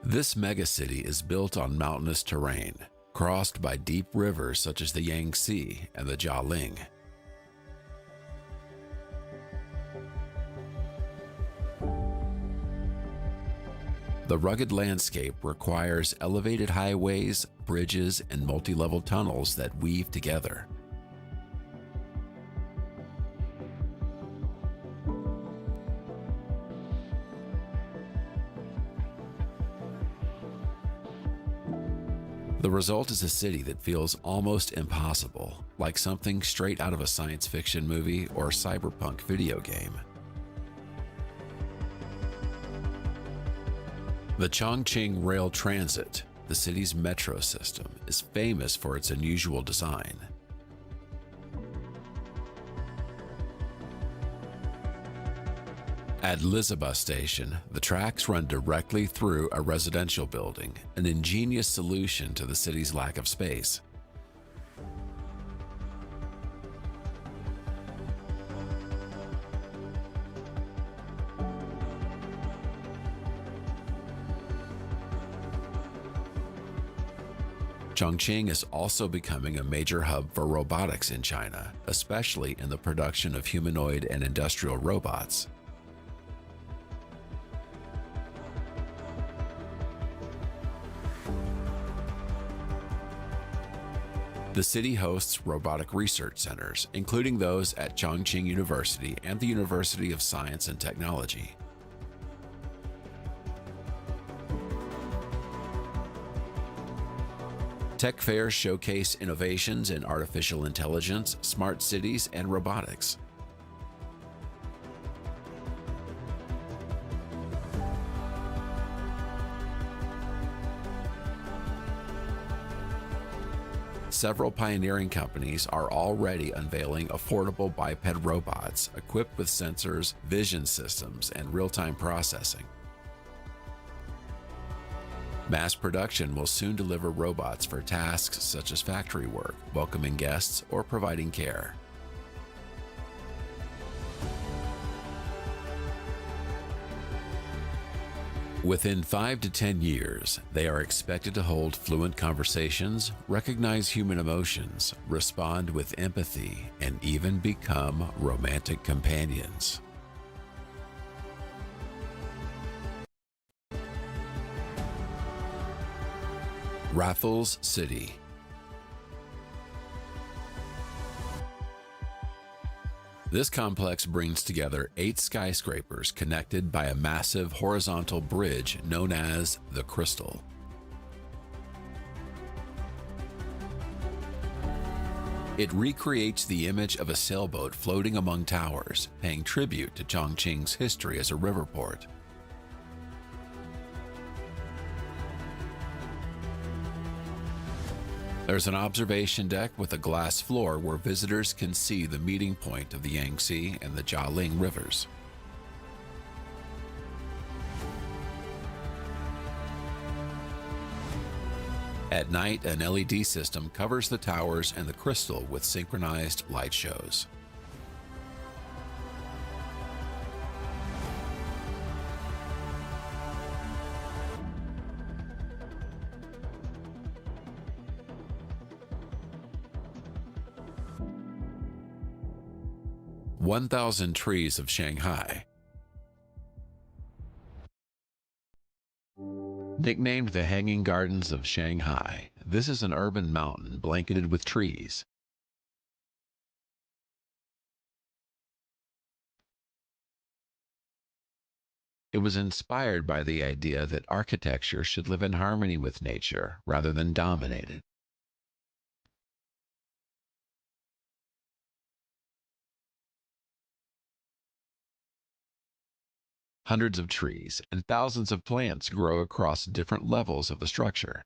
This megacity is built on mountainous terrain, crossed by deep rivers such as the Yangtze and the Jialing. The rugged landscape requires elevated highways, bridges, and multi-level tunnels that weave together. The result is a city that feels almost impossible, like something straight out of a science fiction movie or cyberpunk video game. The Chongqing Rail Transit, the city's metro system, is famous for its unusual design. At Lizabus Station, the tracks run directly through a residential building, an ingenious solution to the city's lack of space. Chongqing is also becoming a major hub for robotics in China, especially in the production of humanoid and industrial robots. The city hosts robotic research centers, including those at Chongqing University and the University of Science and Technology. Tech fairs showcase innovations in artificial intelligence, smart cities, and robotics. Several pioneering companies are already unveiling affordable biped robots equipped with sensors, vision systems, and real-time processing. Mass production will soon deliver robots for tasks such as factory work, welcoming guests, or providing care. Within 5 to 10 years, they are expected to hold fluent conversations, recognize human emotions, respond with empathy, and even become romantic companions. Raffles City. This complex brings together 8 skyscrapers connected by a massive horizontal bridge known as the Crystal. It recreates the image of a sailboat floating among towers, paying tribute to Chongqing's history as a river port. There's an observation deck with a glass floor where visitors can see the meeting point of the Yangtze and the Jialing rivers. At night, an LED system covers the towers and the crystal with synchronized light shows. "1,000 Trees of Shanghai." Nicknamed the Hanging Gardens of Shanghai, this is an urban mountain blanketed with trees. It was inspired by the idea that architecture should live in harmony with nature rather than dominate it. Hundreds of trees and thousands of plants grow across different levels of the structure.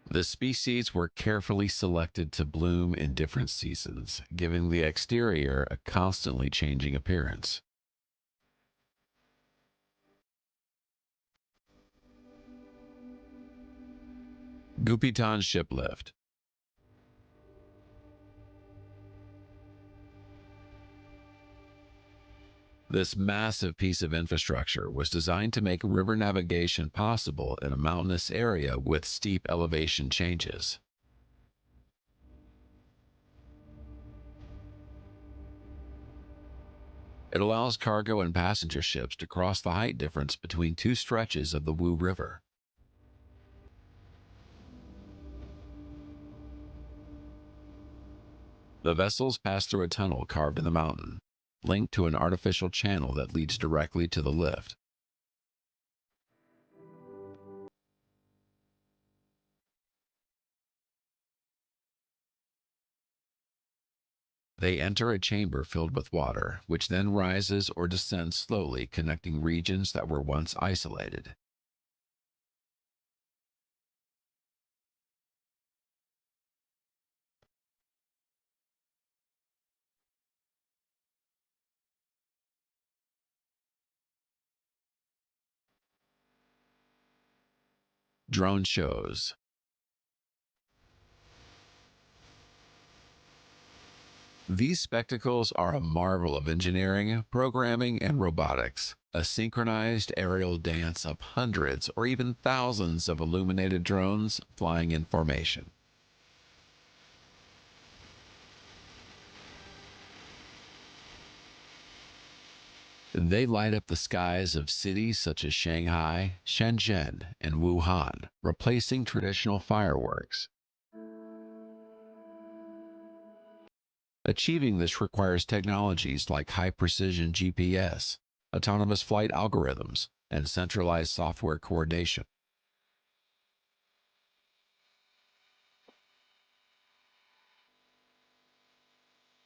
The species were carefully selected to bloom in different seasons, giving the exterior a constantly changing appearance. Gupitan Shiplift. This massive piece of infrastructure was designed to make river navigation possible in a mountainous area with steep elevation changes. It allows cargo and passenger ships to cross the height difference between two stretches of the Wu River. The vessels pass through a tunnel carved in the mountain, linked to an artificial channel that leads directly to the lift. They enter a chamber filled with water, which then rises or descends slowly, connecting regions that were once isolated. Drone shows. These spectacles are a marvel of engineering, programming, and robotics. A synchronized aerial dance of hundreds or even thousands of illuminated drones flying in formation. They light up the skies of cities such as Shanghai, Shenzhen, and Wuhan, replacing traditional fireworks. Achieving this requires technologies like high-precision GPS, autonomous flight algorithms, and centralized software coordination.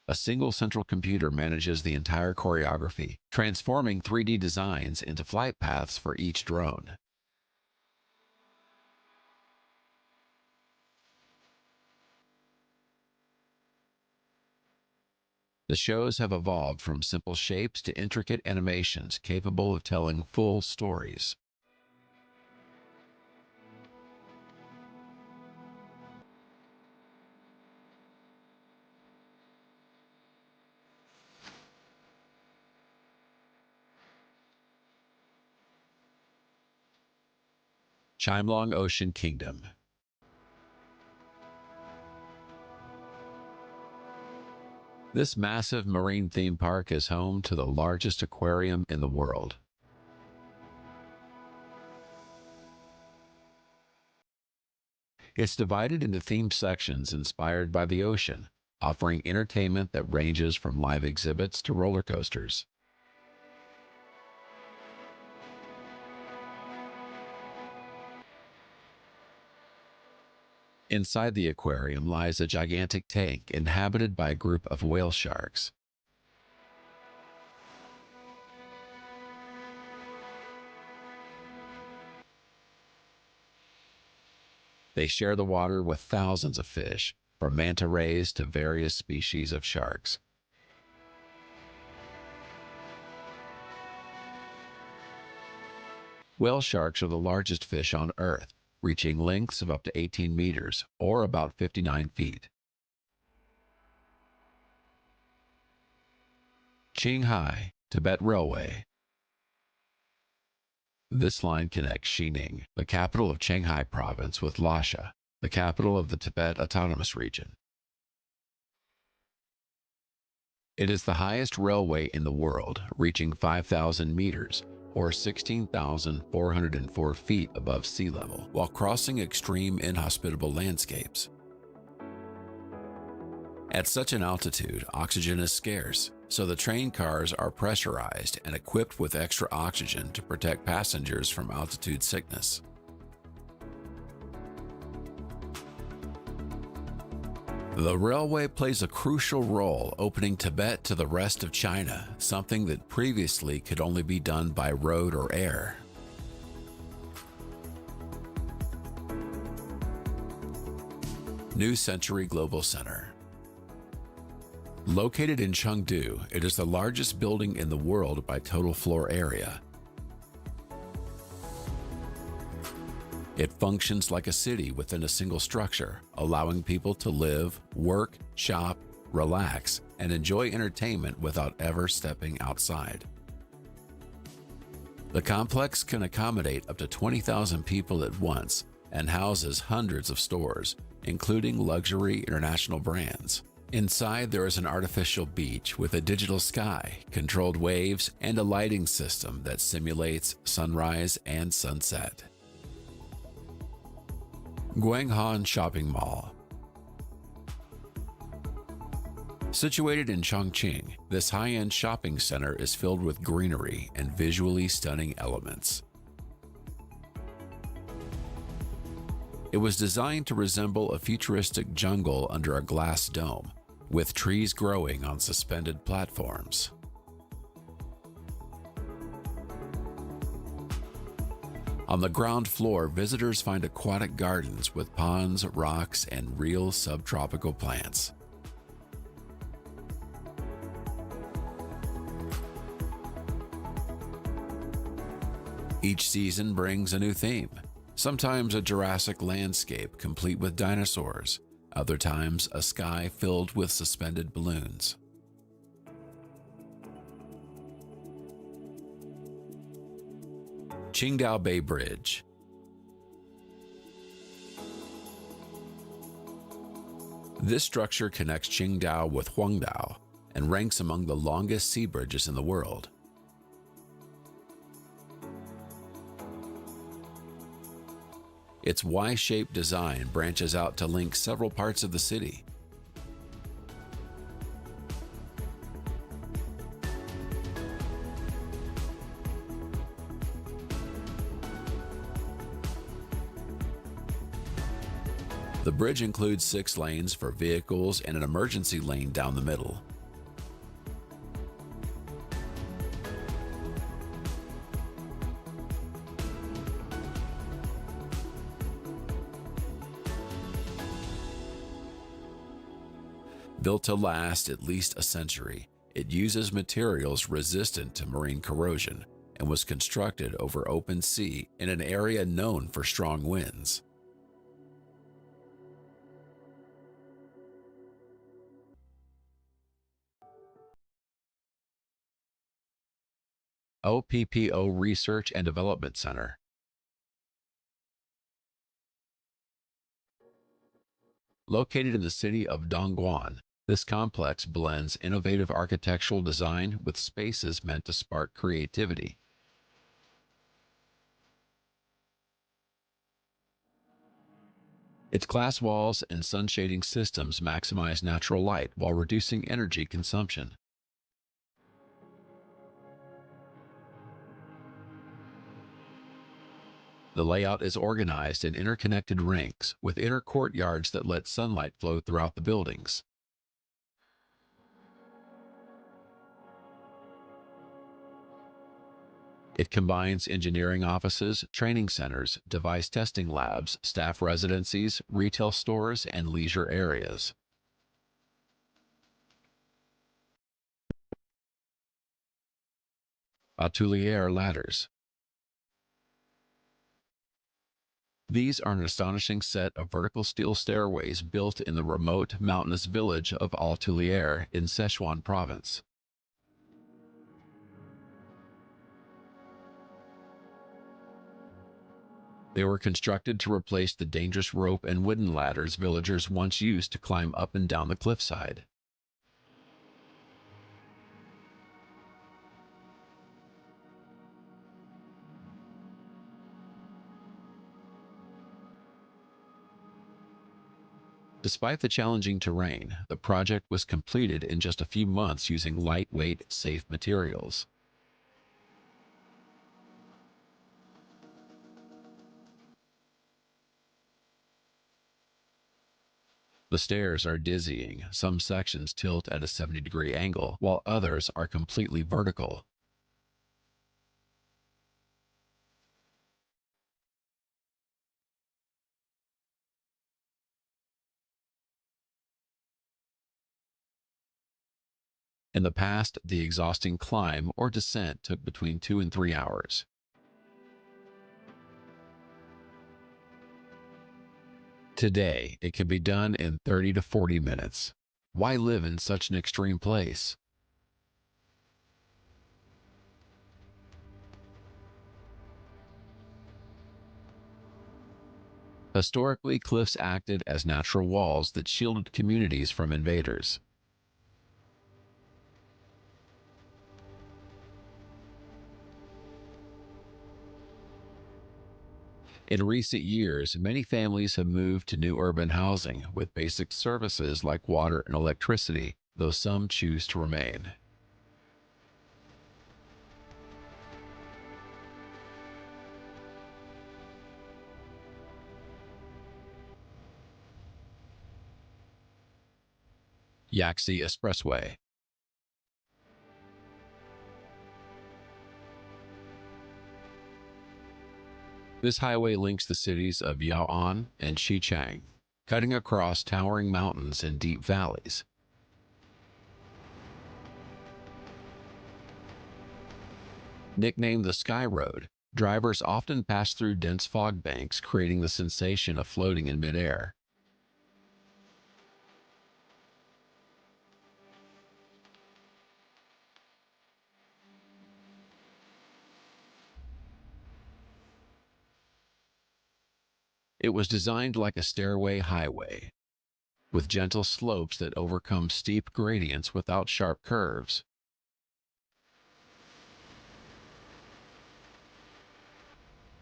A single central computer manages the entire choreography, transforming 3D designs into flight paths for each drone. The shows have evolved from simple shapes to intricate animations capable of telling full stories. Chimelong Ocean Kingdom. This massive marine theme park is home to the largest aquarium in the world. It's divided into themed sections inspired by the ocean, offering entertainment that ranges from live exhibits to roller coasters. Inside the aquarium lies a gigantic tank inhabited by a group of whale sharks. They share the water with thousands of fish, from manta rays to various species of sharks. Whale sharks are the largest fish on Earth, reaching lengths of up to 18 meters, or about 59 feet. Qinghai, Tibet Railway. This line connects Xining, the capital of Qinghai Province, with Lhasa, the capital of the Tibet Autonomous Region. It is the highest railway in the world, reaching 5,000 meters, or 16,404 feet above sea level, while crossing extreme inhospitable landscapes. At such an altitude, oxygen is scarce, so the train cars are pressurized and equipped with extra oxygen to protect passengers from altitude sickness. The railway plays a crucial role opening Tibet to the rest of China, something that previously could only be done by road or air. New Century Global Center. Located in Chengdu, it is the largest building in the world by total floor area. It functions like a city within a single structure, allowing people to live, work, shop, relax, and enjoy entertainment without ever stepping outside. The complex can accommodate up to 20,000 people at once and houses hundreds of stores, including luxury international brands. Inside, there is an artificial beach with a digital sky, controlled waves, and a lighting system that simulates sunrise and sunset. Guanghan Shopping Mall. Situated in Chongqing, this high-end shopping center is filled with greenery and visually stunning elements. It was designed to resemble a futuristic jungle under a glass dome, with trees growing on suspended platforms. On the ground floor, visitors find aquatic gardens with ponds, rocks, and real subtropical plants. Each season brings a new theme. Sometimes a Jurassic landscape complete with dinosaurs, other times a sky filled with suspended balloons. Qingdao Bay Bridge. This structure connects Qingdao with Huangdao and ranks among the longest sea bridges in the world. Its Y-shaped design branches out to link several parts of the city. The bridge includes 6 lanes for vehicles and an emergency lane down the middle. Built to last at least a century, it uses materials resistant to marine corrosion and was constructed over open sea in an area known for strong winds. OPPO Research and Development Center. Located in the city of Dongguan, this complex blends innovative architectural design with spaces meant to spark creativity. Its glass walls and sun shading systems maximize natural light while reducing energy consumption. The layout is organized in interconnected rings with inner courtyards that let sunlight flow throughout the buildings. It combines engineering offices, training centers, device testing labs, staff residencies, retail stores, and leisure areas. Atelier ladders. These are an astonishing set of vertical steel stairways built in the remote mountainous village of Altulier in Sichuan province. They were constructed to replace the dangerous rope and wooden ladders villagers once used to climb up and down the cliffside. Despite the challenging terrain, the project was completed in just a few months using lightweight, safe materials. The stairs are dizzying. Some sections tilt at a 70-degree angle, while others are completely vertical. In the past, the exhausting climb or descent took between 2 and 3 hours. Today, it can be done in 30 to 40 minutes. Why live in such an extreme place? Historically, cliffs acted as natural walls that shielded communities from invaders. In recent years, many families have moved to new urban housing with basic services like water and electricity, though some choose to remain. Yaxi Expressway. This highway links the cities of Yaoan and Xichang, cutting across towering mountains and deep valleys. Nicknamed the Sky Road, drivers often pass through dense fog banks, creating the sensation of floating in midair. It was designed like a stairway highway, with gentle slopes that overcome steep gradients without sharp curves.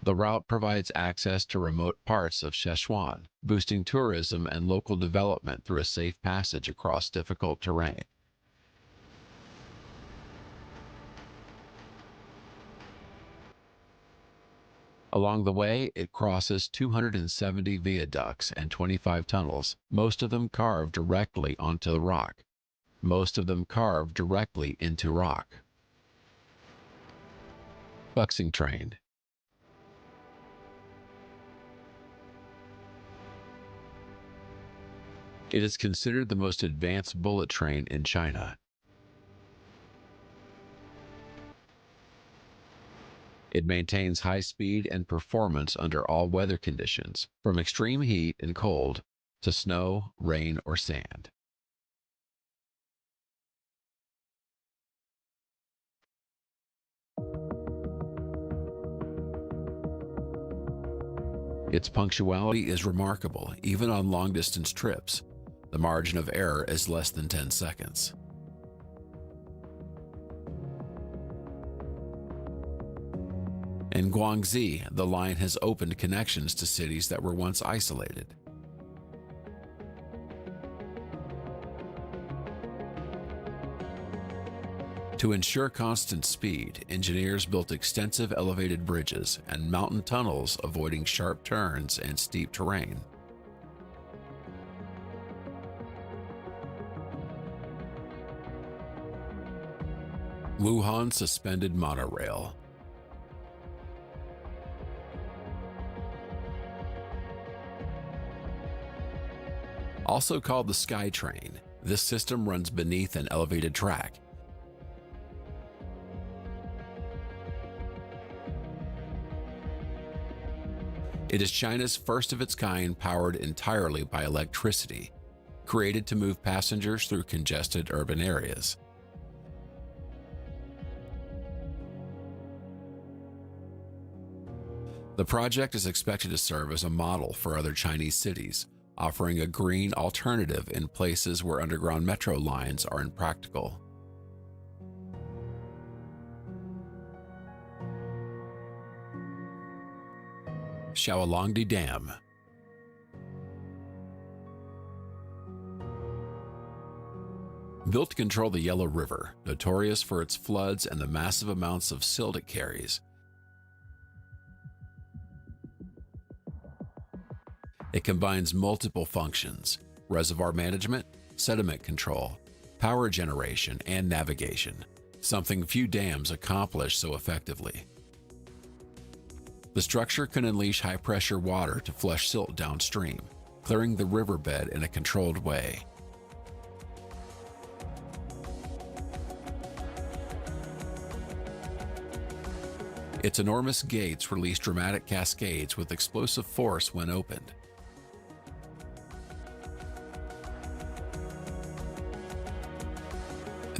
The route provides access to remote parts of Sichuan, boosting tourism and local development through a safe passage across difficult terrain. Along the way, it crosses 270 viaducts and 25 tunnels, most of them carved directly onto the rock. Most of them carved directly into rock. Buxing train. It is considered the most advanced bullet train in China. It maintains high speed and performance under all weather conditions, from extreme heat and cold to snow, rain, or sand. Its punctuality is remarkable, even on long-distance trips. The margin of error is less than 10 seconds. In Guangxi, the line has opened connections to cities that were once isolated. To ensure constant speed, engineers built extensive elevated bridges and mountain tunnels, avoiding sharp turns and steep terrain. Wuhan Suspended Monorail. Also called the Sky Train, this system runs beneath an elevated track. It is China's first of its kind, powered entirely by electricity, created to move passengers through congested urban areas. The project is expected to serve as a model for other Chinese cities, offering a green alternative in places where underground metro lines are impractical. Shaolongdi Dam. Built to control the Yellow River, notorious for its floods and the massive amounts of silt it carries, it combines multiple functions: reservoir management, sediment control, power generation, and navigation, something few dams accomplish so effectively. The structure can unleash high-pressure water to flush silt downstream, clearing the riverbed in a controlled way. Its enormous gates release dramatic cascades with explosive force when opened.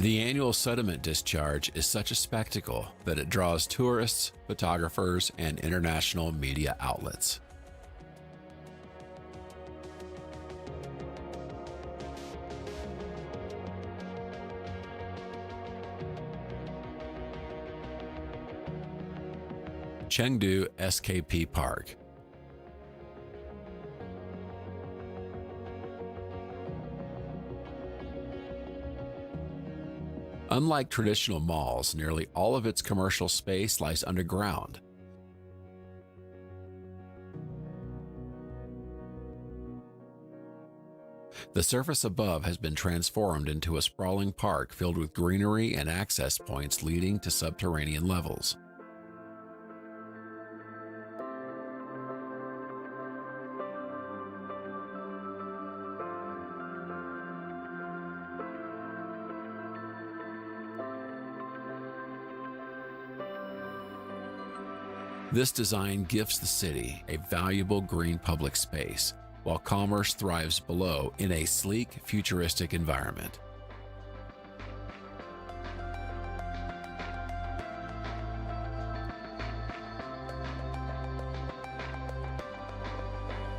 The annual sediment discharge is such a spectacle that it draws tourists, photographers, and international media outlets. Chengdu SKP Park. Unlike traditional malls, nearly all of its commercial space lies underground. The surface above has been transformed into a sprawling park filled with greenery and access points leading to subterranean levels. This design gifts the city a valuable green public space, while commerce thrives below in a sleek, futuristic environment.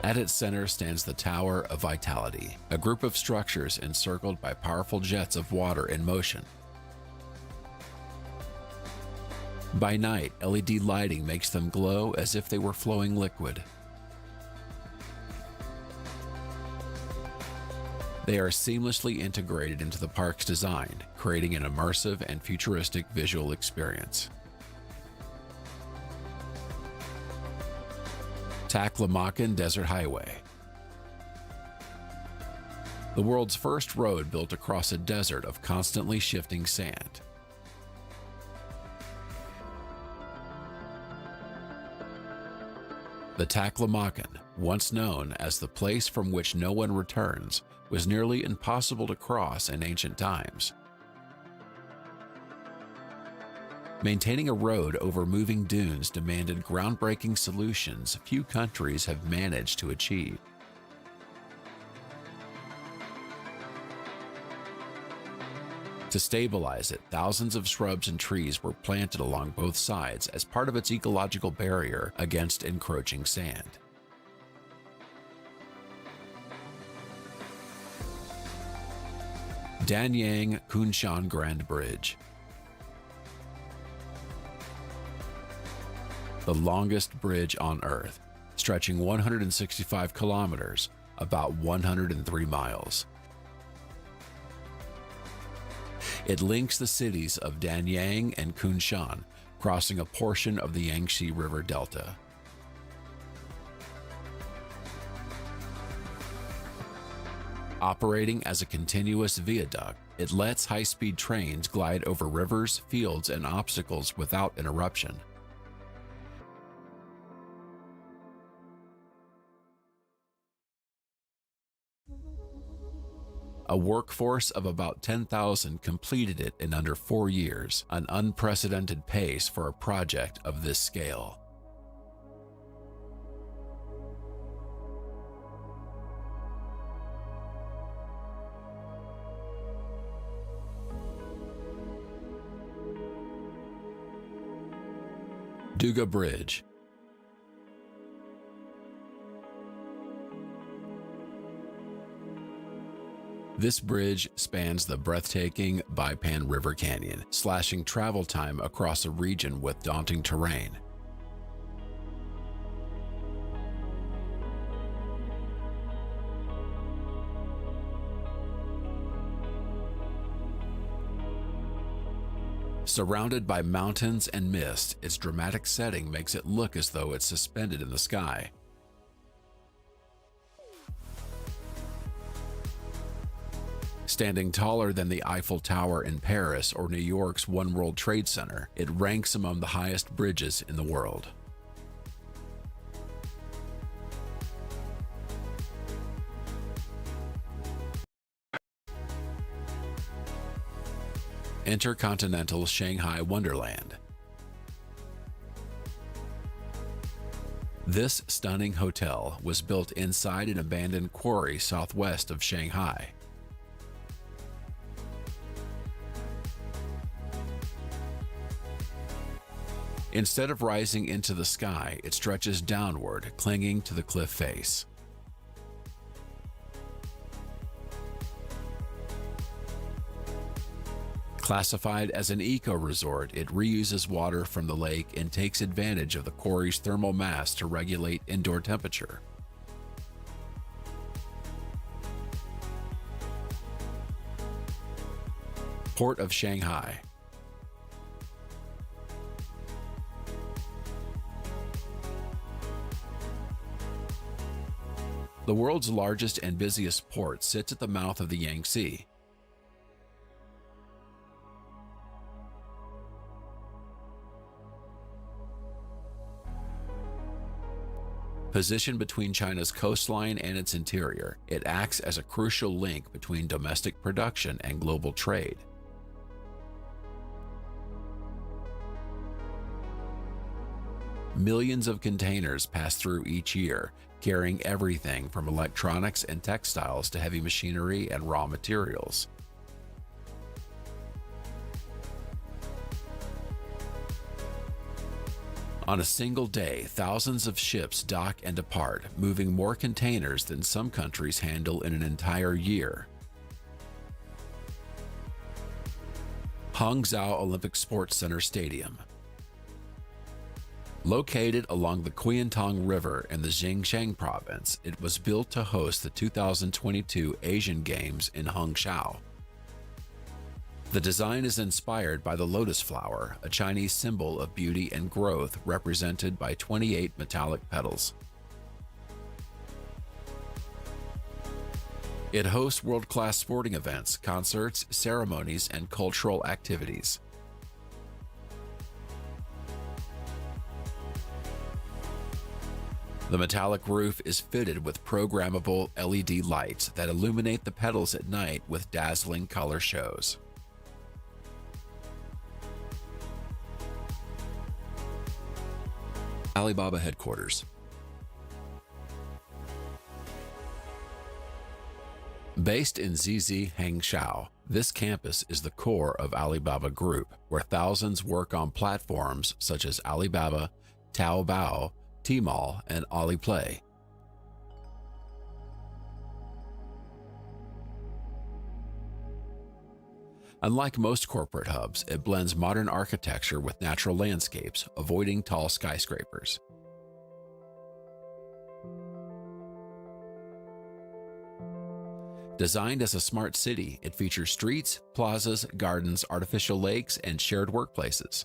At its center stands the Tower of Vitality, a group of structures encircled by powerful jets of water in motion. By night, LED lighting makes them glow as if they were flowing liquid. They are seamlessly integrated into the park's design, creating an immersive and futuristic visual experience. Taklamakan Desert Highway. The world's first road built across a desert of constantly shifting sand. The Taklamakan, once known as the place from which no one returns, was nearly impossible to cross in ancient times. Maintaining a road over moving dunes demanded groundbreaking solutions few countries have managed to achieve. To stabilize it, thousands of shrubs and trees were planted along both sides as part of its ecological barrier against encroaching sand. Danyang Kunshan Grand Bridge. The longest bridge on Earth, stretching 165 kilometers, about 103 miles. It links the cities of Danyang and Kunshan, crossing a portion of the Yangtze River Delta. Operating as a continuous viaduct, it lets high-speed trains glide over rivers, fields, and obstacles without interruption. A workforce of about 10,000 completed it in under 4 years, an unprecedented pace for a project of this scale. Duga Bridge. This bridge spans the breathtaking Baipan River Canyon, slashing travel time across a region with daunting terrain. Surrounded by mountains and mist, its dramatic setting makes it look as though it's suspended in the sky. Standing taller than the Eiffel Tower in Paris or New York's One World Trade Center, it ranks among the highest bridges in the world. Intercontinental Shanghai Wonderland. This stunning hotel was built inside an abandoned quarry southwest of Shanghai. Instead of rising into the sky, it stretches downward, clinging to the cliff face. Classified as an eco-resort, it reuses water from the lake and takes advantage of the quarry's thermal mass to regulate indoor temperature. Port of Shanghai. The world's largest and busiest port sits at the mouth of the Yangtze. Positioned between China's coastline and its interior, it acts as a crucial link between domestic production and global trade. Millions of containers pass through each year, carrying everything from electronics and textiles to heavy machinery and raw materials. On a single day, thousands of ships dock and depart, moving more containers than some countries handle in an entire year. Hangzhou Olympic Sports Center Stadium. Located along the Qiantang River in the Xinjiang province, it was built to host the 2022 Asian Games in Hangzhou. The design is inspired by the lotus flower, a Chinese symbol of beauty and growth represented by 28 metallic petals. It hosts world-class sporting events, concerts, ceremonies, and cultural activities. The metallic roof is fitted with programmable LED lights that illuminate the petals at night with dazzling color shows. Alibaba headquarters. Based in Zizi, Hangzhou, this campus is the core of Alibaba Group, where thousands work on platforms such as Alibaba, Taobao, Tmall, and Alipay. Unlike most corporate hubs, it blends modern architecture with natural landscapes, avoiding tall skyscrapers. Designed as a smart city, it features streets, plazas, gardens, artificial lakes, and shared workplaces.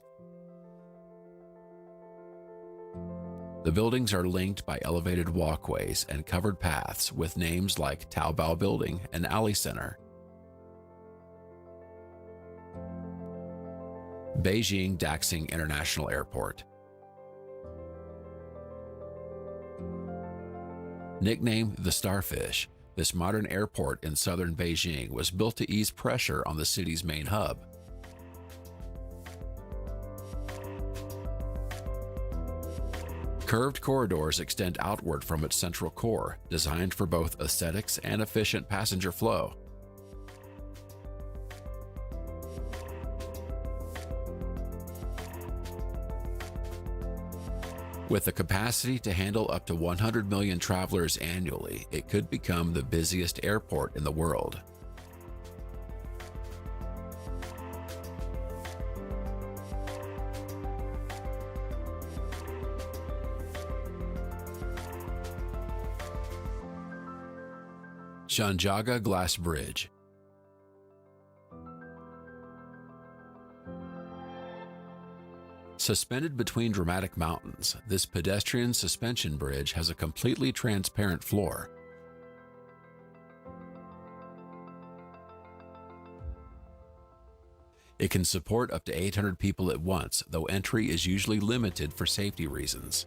The buildings are linked by elevated walkways and covered paths with names like Taobao Building and Ali Center. Beijing Daxing International Airport. Nicknamed the Starfish, this modern airport in southern Beijing was built to ease pressure on the city's main hub. Curved corridors extend outward from its central core, designed for both aesthetics and efficient passenger flow. With the capacity to handle up to 100 million travelers annually, it could become the busiest airport in the world. Zhangjiaga Glass Bridge. Suspended between dramatic mountains, this pedestrian suspension bridge has a completely transparent floor. It can support up to 800 people at once, though entry is usually limited for safety reasons.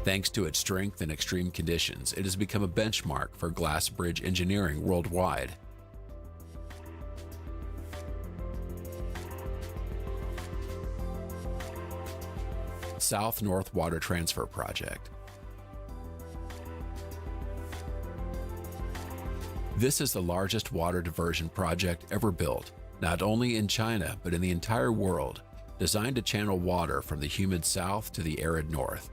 Thanks to its strength in extreme conditions, it has become a benchmark for glass bridge engineering worldwide. South-North Water Transfer Project. This is the largest water diversion project ever built, not only in China but in the entire world, designed to channel water from the humid south to the arid north.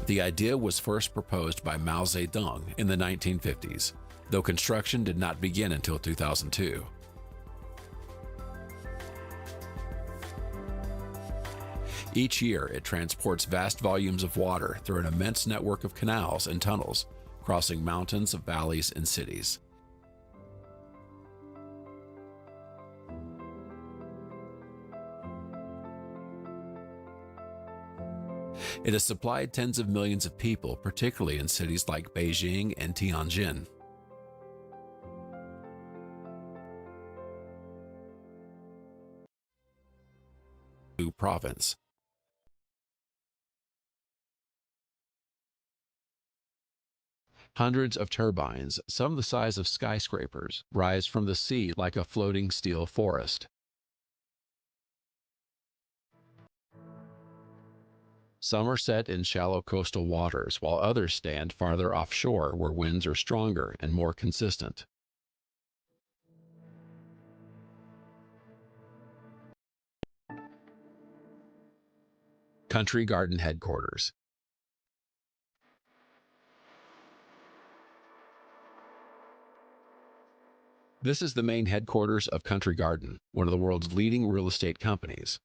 The idea was first proposed by Mao Zedong in the 1950s, though construction did not begin until 2002. Each year, it transports vast volumes of water through an immense network of canals and tunnels, crossing mountains, valleys, and cities. It has supplied tens of millions of people, particularly in cities like Beijing and Tianjin. Province. Hundreds of turbines, some the size of skyscrapers, rise from the sea like a floating steel forest. Some are set in shallow coastal waters, while others stand farther offshore where winds are stronger and more consistent. Country Garden Headquarters. This is the main headquarters of Country Garden, one of the world's leading real estate companies.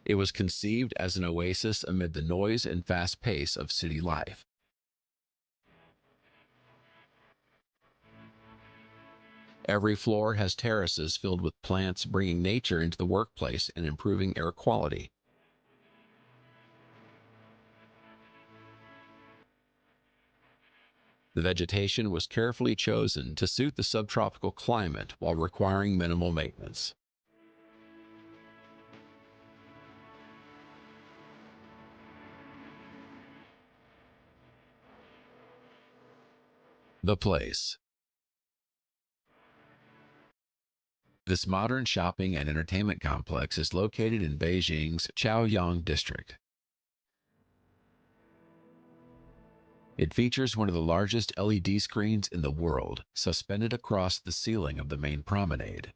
It was conceived as an oasis amid the noise and fast pace of city life. Every floor has terraces filled with plants, bringing nature into the workplace and improving air quality. The vegetation was carefully chosen to suit the subtropical climate while requiring minimal maintenance. The place. This modern shopping and entertainment complex is located in Beijing's Chaoyang district. It features one of the largest LED screens in the world, suspended across the ceiling of the main promenade.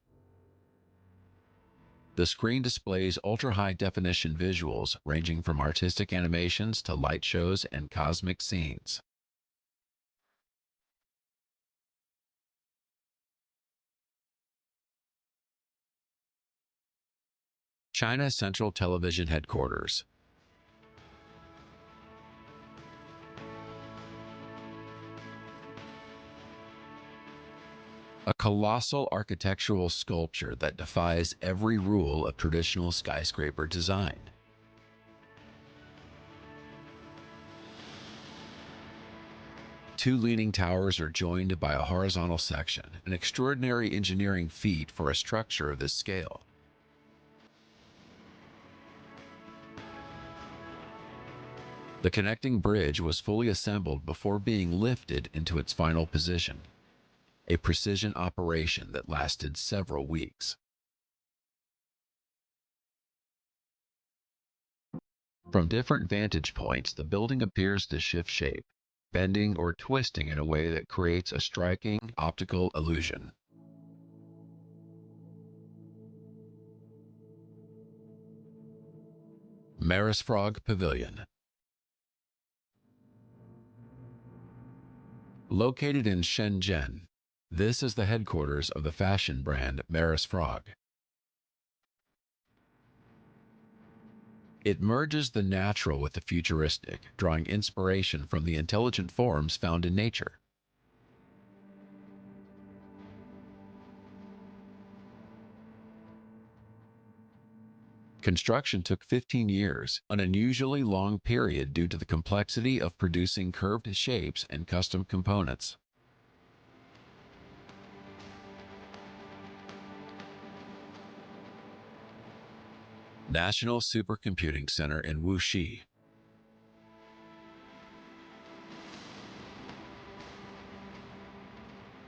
The screen displays ultra-high-definition visuals ranging from artistic animations to light shows and cosmic scenes. China Central Television Headquarters. A colossal architectural sculpture that defies every rule of traditional skyscraper design. Two leaning towers are joined by a horizontal section, an extraordinary engineering feat for a structure of this scale. The connecting bridge was fully assembled before being lifted into its final position, a precision operation that lasted several weeks. From different vantage points, the building appears to shift shape, bending or twisting in a way that creates a striking optical illusion. Maris Frog Pavilion. Located in Shenzhen, this is the headquarters of the fashion brand Maris Frog. It merges the natural with the futuristic, drawing inspiration from the intelligent forms found in nature. Construction took 15 years, an unusually long period due to the complexity of producing curved shapes and custom components. National Supercomputing Center in Wuxi.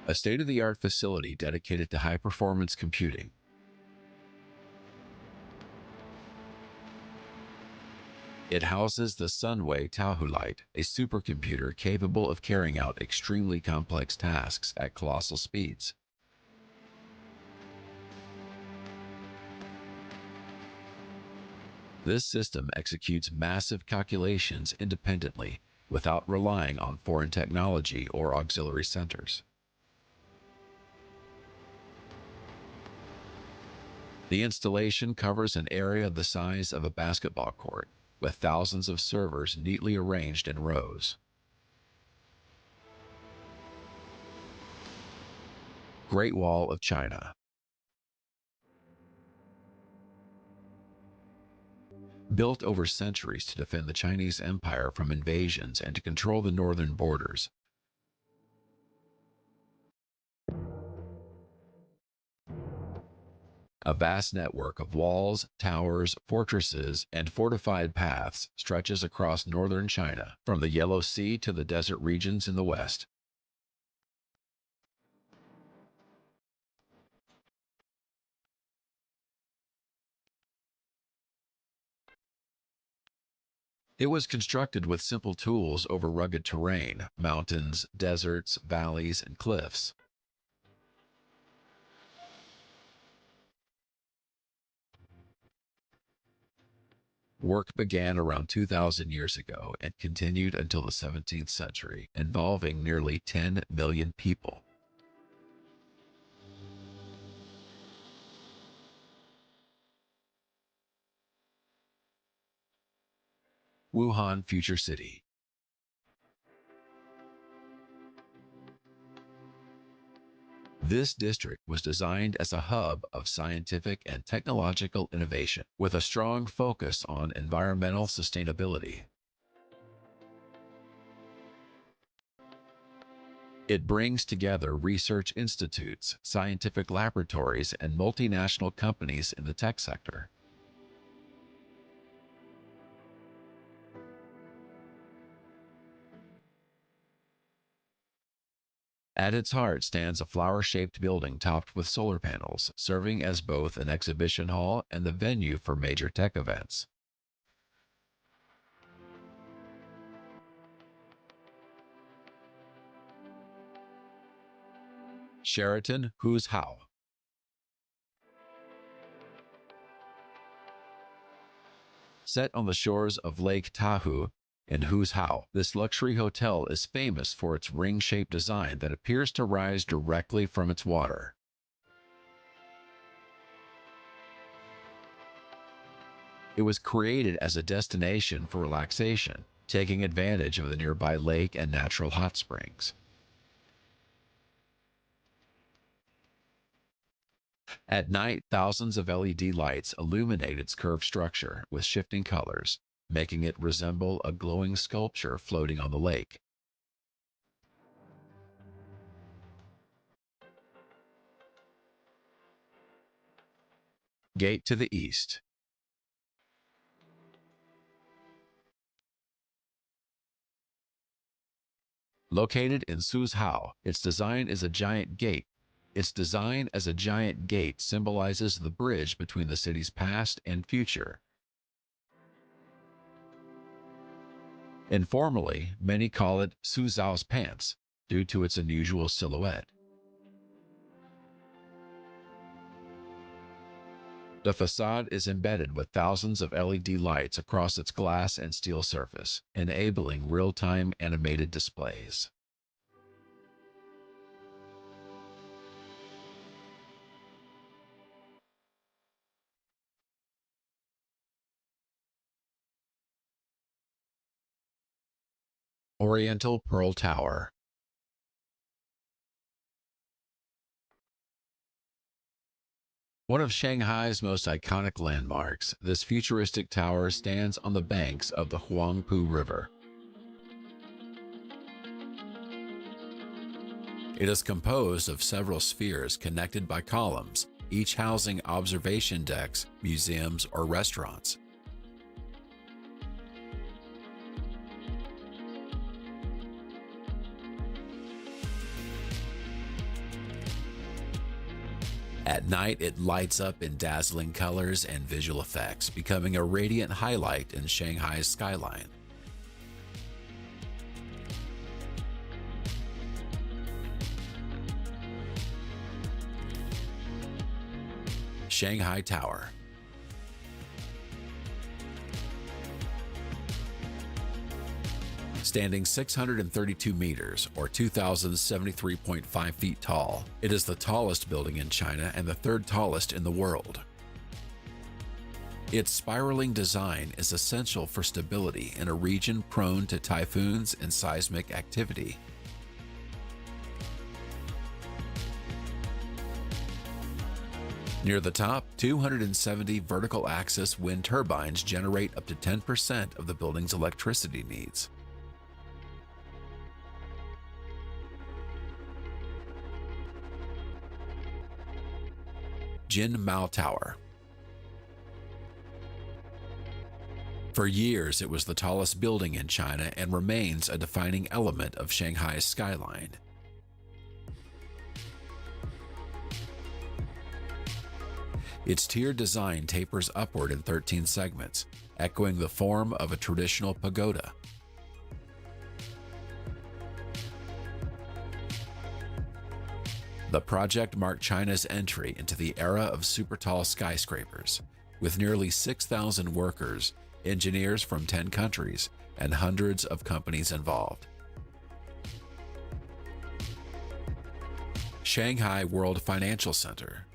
A state-of-the-art facility dedicated to high-performance computing. It houses the Sunway Taohulite, a supercomputer capable of carrying out extremely complex tasks at colossal speeds. This system executes massive calculations independently without relying on foreign technology or auxiliary centers. The installation covers an area the size of a basketball court, with thousands of servers neatly arranged in rows. Great Wall of China. Built over centuries to defend the Chinese Empire from invasions and to control the northern borders. A vast network of walls, towers, fortresses, and fortified paths stretches across northern China, from the Yellow Sea to the desert regions in the west. It was constructed with simple tools over rugged terrain, mountains, deserts, valleys, and cliffs. Work began around 2,000 years ago and continued until the 17th century, involving nearly 10 million people. Wuhan Future City. This district was designed as a hub of scientific and technological innovation, with a strong focus on environmental sustainability. It brings together research institutes, scientific laboratories, and multinational companies in the tech sector. At its heart stands a flower-shaped building topped with solar panels, serving as both an exhibition hall and the venue for major tech events. Sheraton Huzhou. Set on the shores of Lake Tahoe in Huzhou, this luxury hotel is famous for its ring-shaped design that appears to rise directly from its water. It was created as a destination for relaxation, taking advantage of the nearby lake and natural hot springs. At night, thousands of LED lights illuminate its curved structure with shifting colors, making it resemble a glowing sculpture floating on the lake. Gate to the east. Located in Suzhou, its design as a giant gate symbolizes the bridge between the city's past and future. Informally, many call it Suzhou's pants due to its unusual silhouette. The facade is embedded with thousands of LED lights across its glass and steel surface, enabling real-time animated displays. Oriental Pearl Tower. One of Shanghai's most iconic landmarks, this futuristic tower stands on the banks of the Huangpu River. It is composed of several spheres connected by columns, each housing observation decks, museums, or restaurants. At night, it lights up in dazzling colors and visual effects, becoming a radiant highlight in Shanghai's skyline. Shanghai Tower. Standing 632 meters, or 2,073.5 feet tall, it is the tallest building in China and the third tallest in the world. Its spiraling design is essential for stability in a region prone to typhoons and seismic activity. Near the top, 270 vertical axis wind turbines generate up to 10% of the building's electricity needs. Jin Mao Tower. For years, it was the tallest building in China and remains a defining element of Shanghai's skyline. Its tiered design tapers upward in 13 segments, echoing the form of a traditional pagoda. The project marked China's entry into the era of super-tall skyscrapers, with nearly 6,000 workers, engineers from 10 countries, and hundreds of companies involved. Shanghai World Financial Center.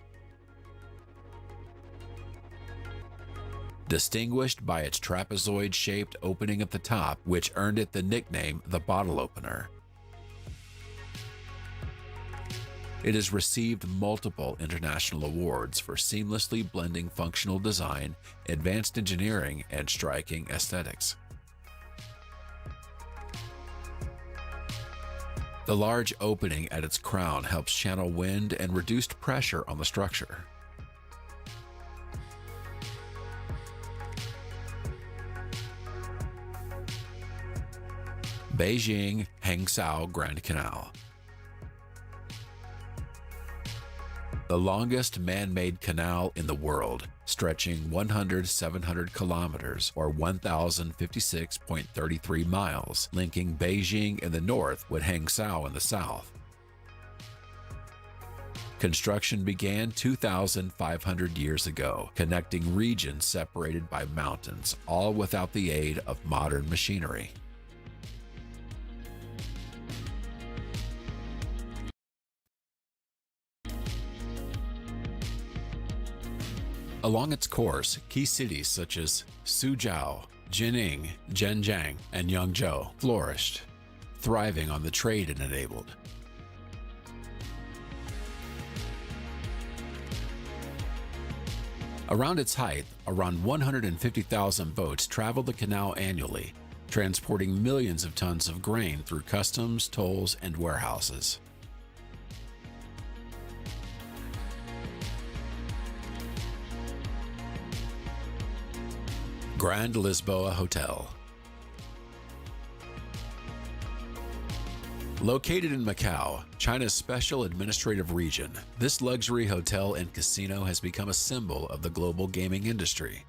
Distinguished by its trapezoid-shaped opening at the top, which earned it the nickname the bottle opener. It has received multiple international awards for seamlessly blending functional design, advanced engineering, and striking aesthetics. The large opening at its crown helps channel wind and reduced pressure on the structure. Beijing Hangzhou Grand Canal. The longest man-made canal in the world, stretching 100-700 kilometers or 1,056.33 miles, linking Beijing in the north with Hangzhou in the south. Construction began 2,500 years ago, connecting regions separated by mountains, all without the aid of modern machinery. Along its course, key cities such as Suzhou, Jining, Zhenjiang, and Yangzhou flourished, thriving on the trade it enabled. Around its height, around 150,000 boats travel the canal annually, transporting millions of tons of grain through customs, tolls, and warehouses. Grand Lisboa Hotel. Located in Macau, China's special administrative region, this luxury hotel and casino has become a symbol of the global gaming industry.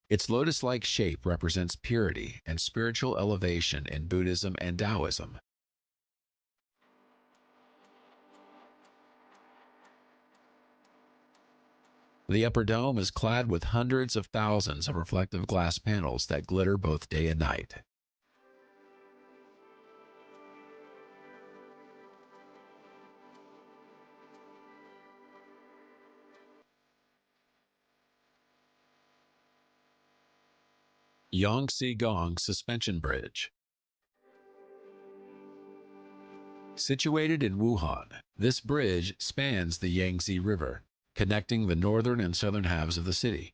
Its lotus-like shape represents purity and spiritual elevation in Buddhism and Taoism. The upper dome is clad with hundreds of thousands of reflective glass panels that glitter both day and night. Yangtze Gong Suspension Bridge. Situated in Wuhan, this bridge spans the Yangtze River, connecting the northern and southern halves of the city.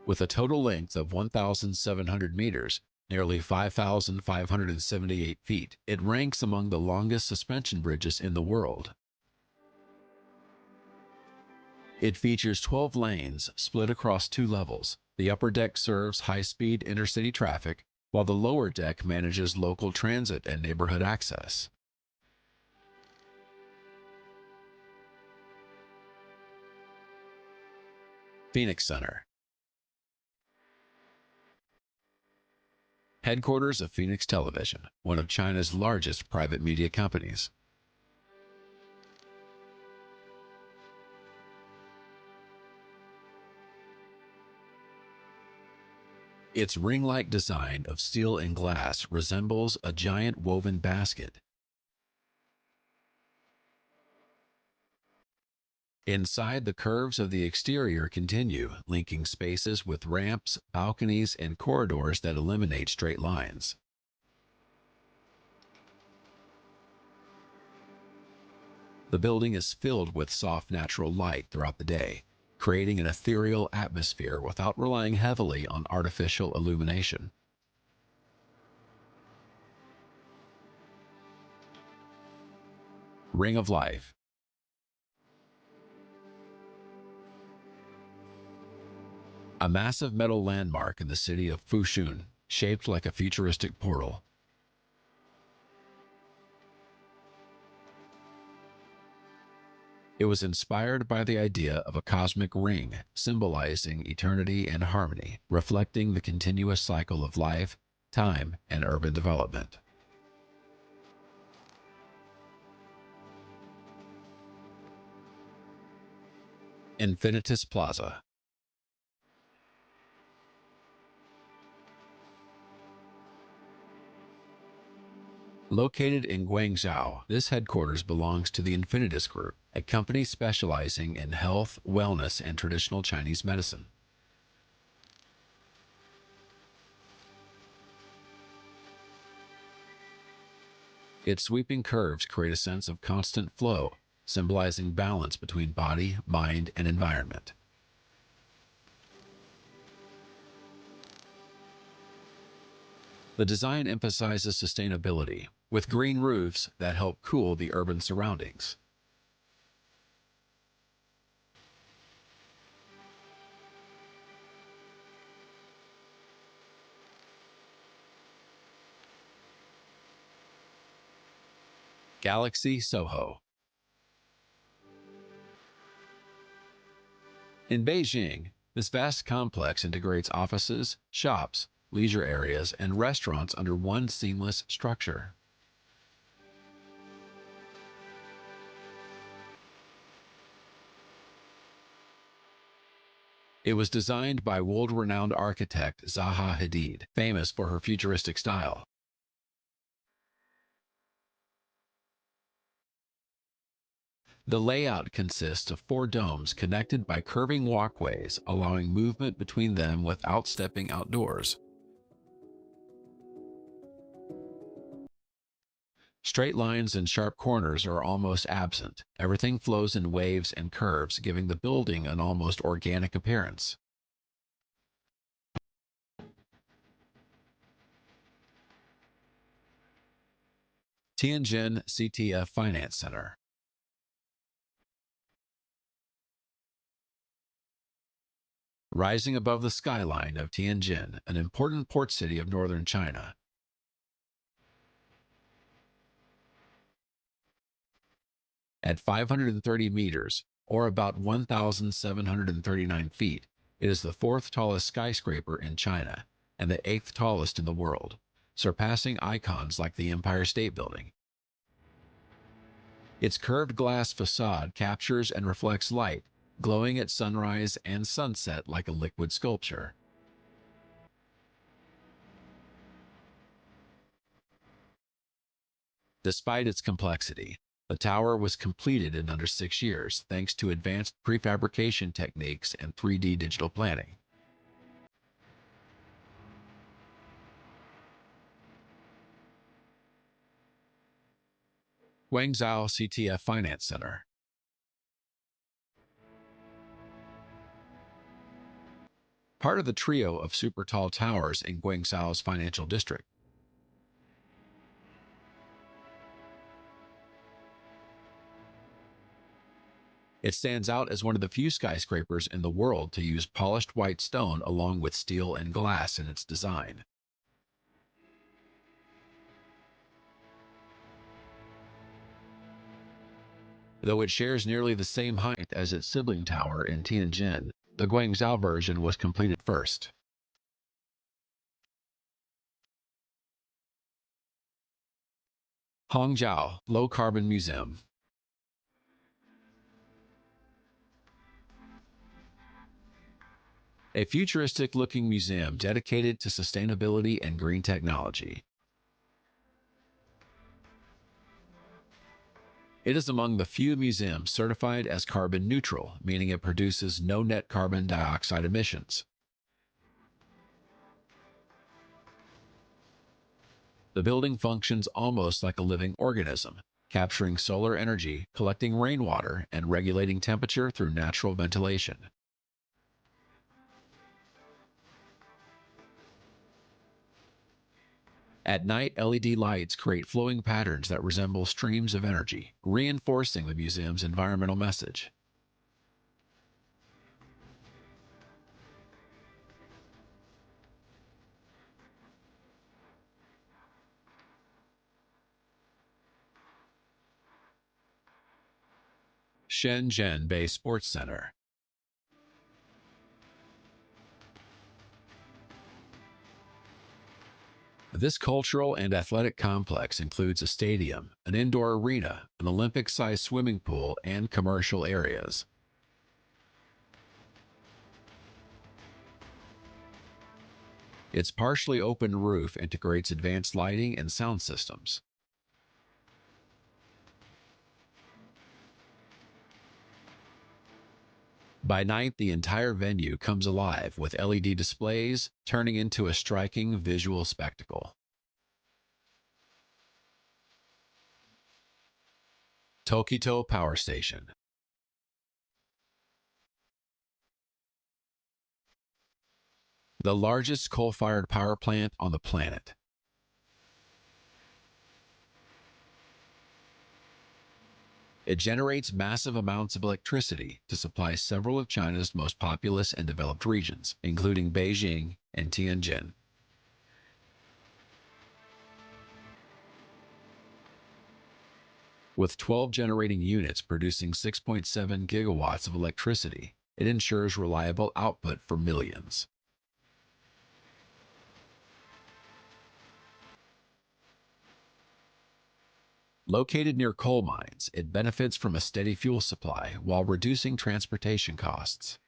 With a total length of 1,700 meters, nearly 5,578 feet, it ranks among the longest suspension bridges in the world. It features 12 lanes split across 2 levels. The upper deck serves high-speed intercity traffic, while the lower deck manages local transit and neighborhood access. Phoenix Center. Headquarters of Phoenix Television, one of China's largest private media companies. Its ring-like design of steel and glass resembles a giant woven basket. Inside, the curves of the exterior continue, linking spaces with ramps, balconies, and corridors that eliminate straight lines. The building is filled with soft natural light throughout the day, creating an ethereal atmosphere without relying heavily on artificial illumination. Ring of Life. A massive metal landmark in the city of Fushun, shaped like a futuristic portal. It was inspired by the idea of a cosmic ring, symbolizing eternity and harmony, reflecting the continuous cycle of life, time, and urban development. Infinitus Plaza. Located in Guangzhou, this headquarters belongs to the Infinitus Group, a company specializing in health, wellness, and traditional Chinese medicine. Its sweeping curves create a sense of constant flow, symbolizing balance between body, mind, and environment. The design emphasizes sustainability, with green roofs that help cool the urban surroundings. Galaxy Soho. In Beijing, this vast complex integrates offices, shops, leisure areas, and restaurants under one seamless structure. It was designed by world-renowned architect Zaha Hadid, famous for her futuristic style. The layout consists of 4 domes connected by curving walkways, allowing movement between them without stepping outdoors. Straight lines and sharp corners are almost absent. Everything flows in waves and curves, giving the building an almost organic appearance. Tianjin CTF Finance Center. Rising above the skyline of Tianjin, an important port city of northern China. At 530 meters, or about 1,739 feet, it is the 4th tallest skyscraper in China and the 8th tallest in the world, surpassing icons like the Empire State Building. Its curved glass facade captures and reflects light, glowing at sunrise and sunset like a liquid sculpture. Despite its complexity, the tower was completed in under 6 years thanks to advanced prefabrication techniques and 3D digital planning. Guangzhou CTF Finance Center. Part of the trio of super tall towers in Guangzhou's financial district. It stands out as one of the few skyscrapers in the world to use polished white stone along with steel and glass in its design. Though it shares nearly the same height as its sibling tower in Tianjin, the Guangzhou version was completed first. Hangzhou Low Carbon Museum. a futuristic-looking museum dedicated to sustainability and green technology. It is among the few museums certified as carbon neutral, meaning it produces no net carbon dioxide emissions. The building functions almost like a living organism, capturing solar energy, collecting rainwater, and regulating temperature through natural ventilation. At night, LED lights create flowing patterns that resemble streams of energy, reinforcing the museum's environmental message. Shenzhen Bay Sports Center. This cultural and athletic complex includes a stadium, an indoor arena, an Olympic-sized swimming pool, and commercial areas. Its partially open roof integrates advanced lighting and sound systems. By night, the entire venue comes alive with LED displays, turning into a striking visual spectacle. Tokito Power Station. The largest coal-fired power plant on the planet. It generates massive amounts of electricity to supply several of China's most populous and developed regions, including Beijing and Tianjin. With 12 generating units producing 6.7 gigawatts of electricity, it ensures reliable output for millions. Located near coal mines, it benefits from a steady fuel supply while reducing transportation costs.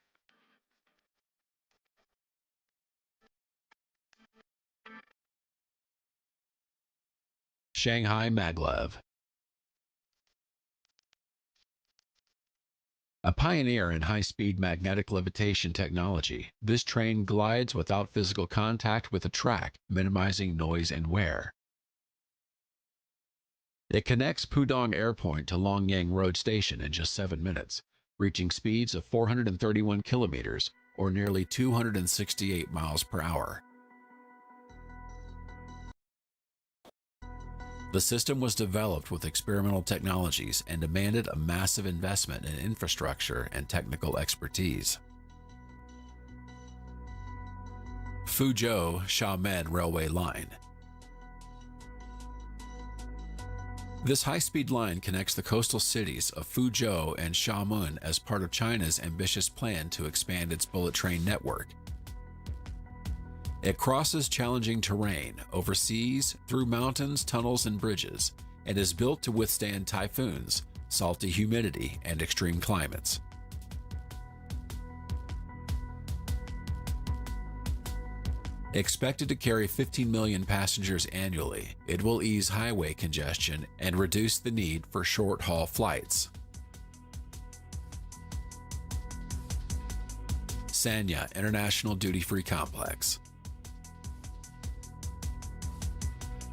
Shanghai Maglev. A pioneer in high-speed magnetic levitation technology, this train glides without physical contact with the track, minimizing noise and wear. It connects Pudong Airport to Longyang Road Station in just 7 minutes, reaching speeds of 431 kilometers, or nearly 268 miles per hour. The system was developed with experimental technologies and demanded a massive investment in infrastructure and technical expertise. Fuzhou-Xiamen Railway Line. This high-speed line connects the coastal cities of Fuzhou and Xiamen as part of China's ambitious plan to expand its bullet train network. It crosses challenging terrain, over seas, through mountains, tunnels, and bridges, and is built to withstand typhoons, salty humidity, and extreme climates. Expected to carry 15 million passengers annually, it will ease highway congestion and reduce the need for short-haul flights. Sanya International Duty-Free Complex.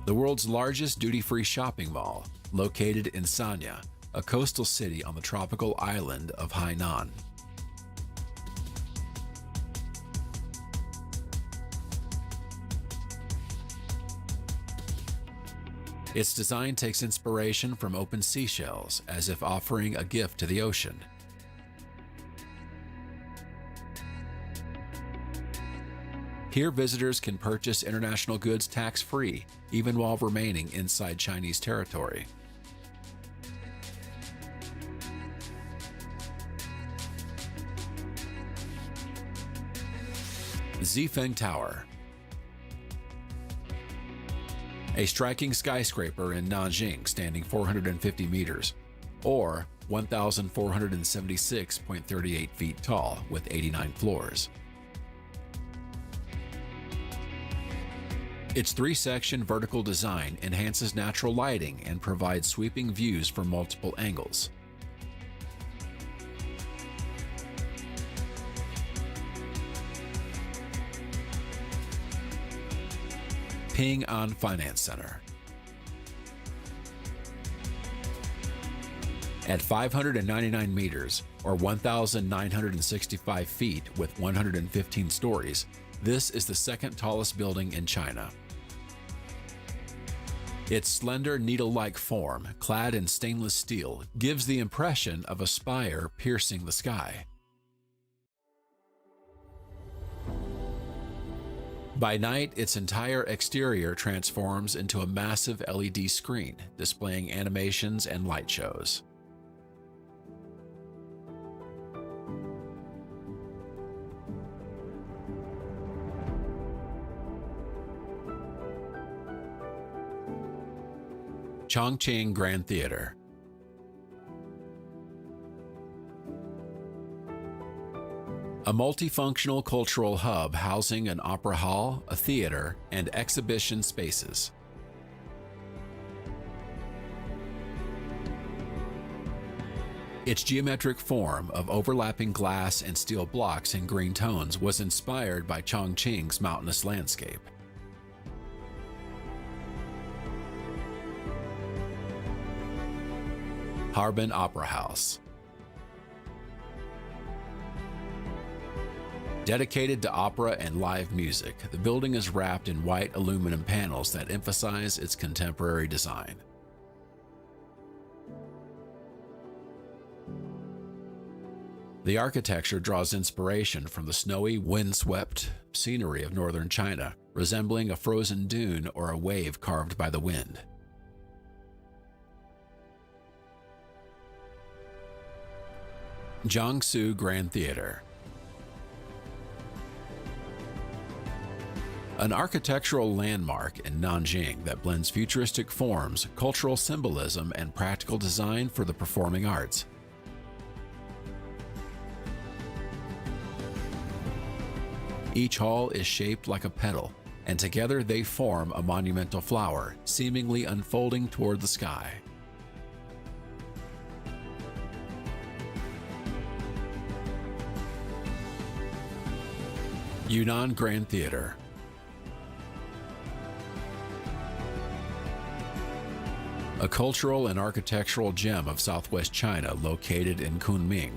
The world's largest duty-free shopping mall, located in Sanya, a coastal city on the tropical island of Hainan. Its design takes inspiration from open seashells, as if offering a gift to the ocean. Here, visitors can purchase international goods tax-free, even while remaining inside Chinese territory. Zifeng Tower. A striking skyscraper in Nanjing standing 450 meters, or 1,476.38 feet tall with 89 floors. Its three-section vertical design enhances natural lighting and provides sweeping views from multiple angles. Ping An Finance Center. At 599 meters, or 1,965 feet with 115 stories, this is the second tallest building in China. Its slender needle-like form, clad in stainless steel, gives the impression of a spire piercing the sky. By night, its entire exterior transforms into a massive LED screen, displaying animations and light shows. Chongqing Grand Theater. A multifunctional cultural hub housing an opera hall, a theater, and exhibition spaces. Its geometric form of overlapping glass and steel blocks in green tones was inspired by Chongqing's mountainous landscape. Harbin Opera House. Dedicated to opera and live music, the building is wrapped in white aluminum panels that emphasize its contemporary design. The architecture draws inspiration from the snowy, windswept scenery of northern China, resembling a frozen dune or a wave carved by the wind. Jiangsu Grand Theater. An architectural landmark in Nanjing that blends futuristic forms, cultural symbolism, and practical design for the performing arts. Each hall is shaped like a petal, and together they form a monumental flower, seemingly unfolding toward the sky. Yunnan Grand Theater. A cultural and architectural gem of southwest China located in Kunming.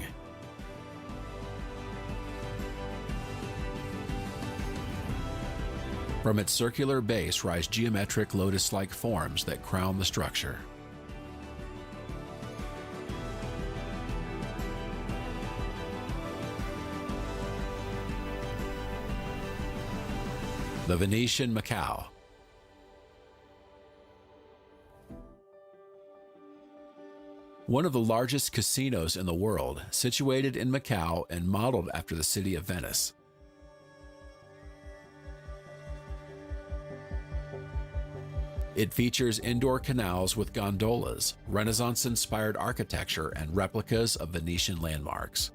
From its circular base rise geometric lotus-like forms that crown the structure. The Venetian Macau. One of the largest casinos in the world, situated in Macau and modeled after the city of Venice. It features indoor canals with gondolas, Renaissance-inspired architecture, and replicas of Venetian landmarks.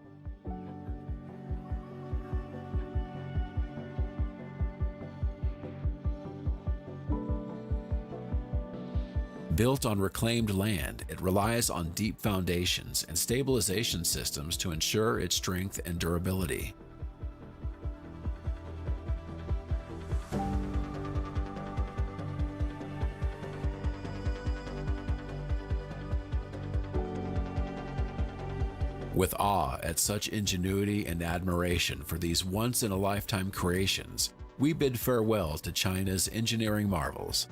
Built on reclaimed land, it relies on deep foundations and stabilization systems to ensure its strength and durability. With awe at such ingenuity and admiration for these once-in-a-lifetime creations, we bid farewell to China's engineering marvels.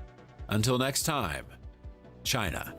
Until next time, China.